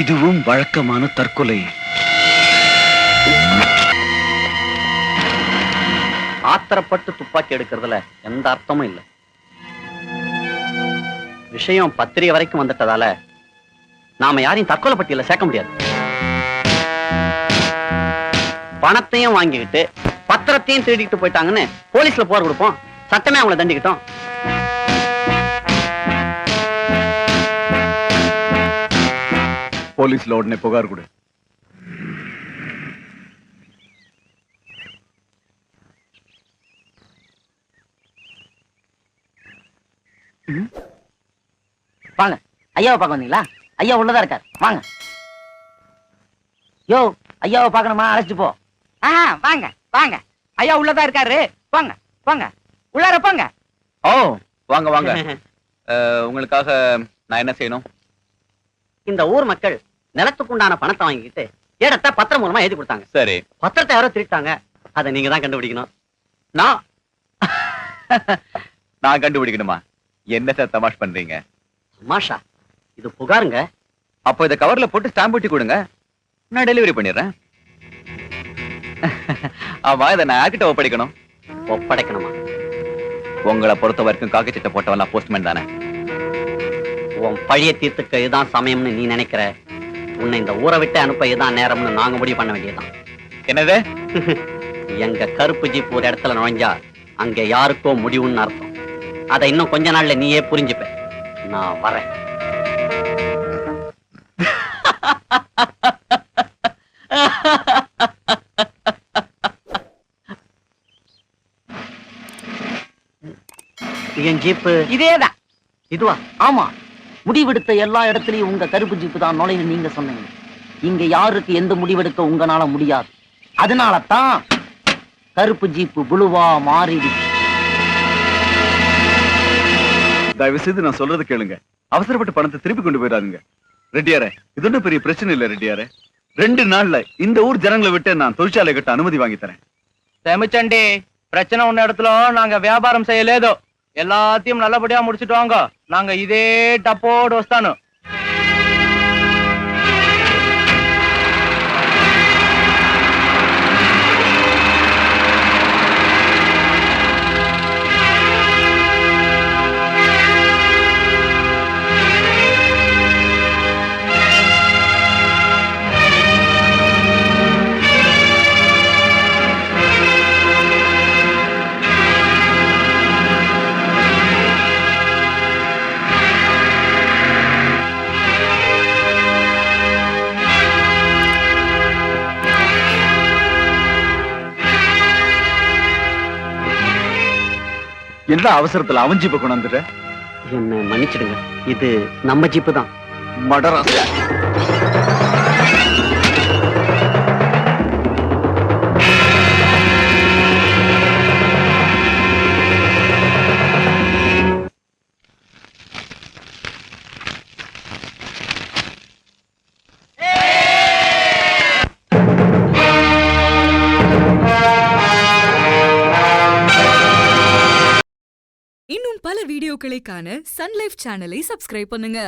இதுவும் வழக்கமான தற்கொலை. ஆத்திரப்பட்டு துப்பாக்கி எடுக்கிறதுல எந்த அர்த்தமும் இல்லை. விஷயம் பத்திரிகை வரைக்கும் வந்துட்டதால நாம யாரையும் தற்கொலை பட்டியல சேர்க்க முடியாது. பணத்தையும் வாங்கிக்கிட்டு பத்திரத்தையும் திருடிட்டு போயிட்டாங்கன்னு போலீஸ்ல போர் கொடுப்போம். சட்டமே அவங்களை தண்டிக்கிட்டோம். போலீஸ்ல உடனே புகார் கொடு. வாங்க, ஐயாவை பார்க்க வந்தீங்களா? ஐயா உள்ளதா இருக்கார், வாங்க. யோ, ஐயாவை பார்க்கணுமா? அழைச்சிட்டு போ. வாங்க வாங்க, ஐயா உள்ளதா இருக்காரு. போங்க போங்க, உள்ளார போங்க. ஓ, வாங்க வாங்க. உங்களுக்காக நான் என்ன செய்யணும்? இந்த ஊர் மக்கள் நிலத்துக்கு உண்டான பணத்தை வாங்கிக்கிட்டு இடத்தை பத்திரம் மூலமா எழுதி கொடுத்தாங்க. சரி, பத்திரத்தை யாரோ திருட்டாங்க. அதை நீங்க தான் கண்டுபிடிக்கணும். நான் நான் கண்டுபிடிக்கணுமா? என்ன சார் தமாஷ் பண்றீங்க? மாஷா, இது புகாருங்க. அப்போ இதை கவர்ல போட்டு ஸ்டாம்ப் ஒட்டி கொடுங்க, நான் டெலிவரி பண்ணிடுறேன். ஆமா, இதை நான் யார்கிட்ட ஒப்படைக்கணும்? ஒப்படைக்கணுமா? உங்களை பொறுத்த வரைக்கும் காக்கி சட்டை போட்டவெல்லாம் போஸ்ட்மேன் தானே? உன் பழிய தீர்த்துக்க இதுதான் சமயம்னு நீ நினைக்கிற. உன்னை இந்த ஊரை விட்டு அனுப்ப இதுதான் நேரம்னு நாங்க முடிவு பண்ண வேண்டியதுதான். என்னது? எங்க கருப்பு ஜீப் ஒரு இடத்துல நுழைஞ்சா அங்க யாருக்கோ முடிவுன்னு அர்த்தம். அதை இன்னும் கொஞ்ச நாள்ல நீயே புரிஞ்சுப்ப. நான் வரேன். என் ஜீப்பு இதேதான். இதுவா? ஆமா, முடிவெடுத்த எல்லா இடத்துலயும் உங்க கருப்பு ஜீப்பு தான் நுழைவு நீங்க சொன்னீங்க. இங்க யாருக்கு எந்த முடிவெடுக்க உங்களால முடியாது. அதனால தான் கருப்பு ஜீப்பு புளுவா மாறிடுச்சு. தயவு செய்து நான் சொல்றது கேளுங்க. அவசரப்பட்டு பணத்தை திருப்பி கொண்டு போயிடாதீங்க. ரெட்டியாரே, இது ஒன்றும் பெரிய பிரச்சனை இல்ல ரெட்டியாரே. 2 நாள்ல இந்த ஊர் ஜனங்களை விட்டு நான் தொழிற்சாலை கட்ட அனுமதி வாங்கி தரேன். செமிச்சண்டி, பிரச்சனை உன்ன இடத்துல நாங்க வியாபாரம் செய்யலேதோ. எல்லாத்தையும் நல்லபடியா முடிச்சுட்டு வாங்க. நாங்க இதே டப்போடு வஸ்தானு. என்ன அவசரத்துல அவன் ஜீப்பை கொண்டாந்துட்ட? என்ன மன்னிச்சிடுங்க, இது நம்ம ஜீப்பு தான். மடராச. இன்னும் பல வீடியோக்களை காண சன் லைஃப் சேனலை சப்ஸ்கிரைப் பண்ணுங்க.